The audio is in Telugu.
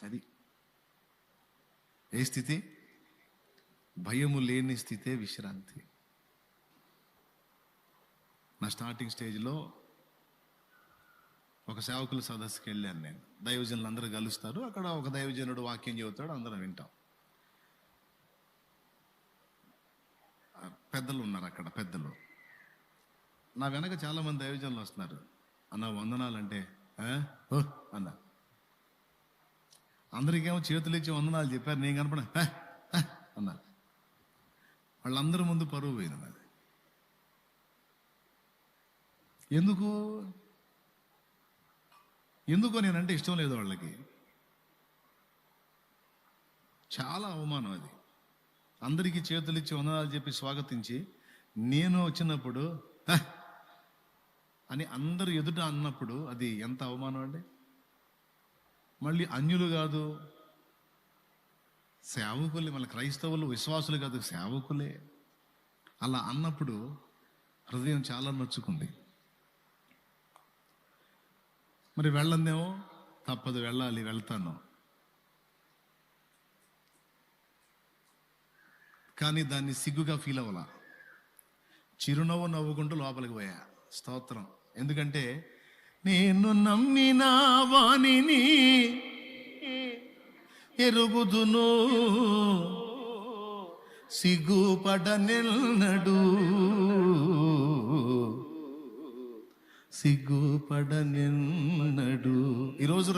అది ఏ స్థితి? భయము లేని స్థితే విశ్రాంతి. నా స్టార్టింగ్ స్టేజ్లో ఒక సేవకుల సదస్సుకి వెళ్ళాను నేను. దైవజనులు అందరూ కలుస్తారు, అక్కడ ఒక దైవజనుడు వాక్యం చెబుతాడు, అందరం వింటాం. పెద్దలు ఉన్నారు అక్కడ, పెద్దలు. నా వెనక చాలా మంది దైవజనులు వస్తున్నారు. అన్న వందనాలంటే అన్న అందరికేమో చేతులు ఇచ్చి వందనాలు చెప్పారు, నేను కనపడ అన్నా. వాళ్ళందరి ముందు పరువు పోయింది అది. ఎందుకో నేనంటే ఇష్టం లేదు వాళ్ళకి. చాలా అవమానం అది. అందరికీ చేతులు ఇచ్చి వందనాలు చెప్పి స్వాగతించి నేను వచ్చినప్పుడు అని అందరు ఎదుట అన్నప్పుడు అది ఎంత అవమానం అండి. మళ్ళీ అన్యులు కాదు, సేవకులే, మళ్ళీ క్రైస్తవులు, విశ్వాసులు కాదు, సేవకులే. అలా అన్నప్పుడు హృదయం చాలా నొచ్చుకుంది. మరి వెళ్ళందేమో, తప్పదు, వెళ్ళాలి, వెళ్తాను. కానీ దాన్ని సిగ్గుగా ఫీల్ అవ్వాల. చిరునవ్వు నవ్వుకుంటూ లోపలికి పోయా. స్తోత్రం. ఎందుకంటే నేను నమ్మిన వాణిని ఎరుగుదును, సిగ్గుపడనెన్నడు, సిగ్గుపడనెన్నడు. ఈరోజు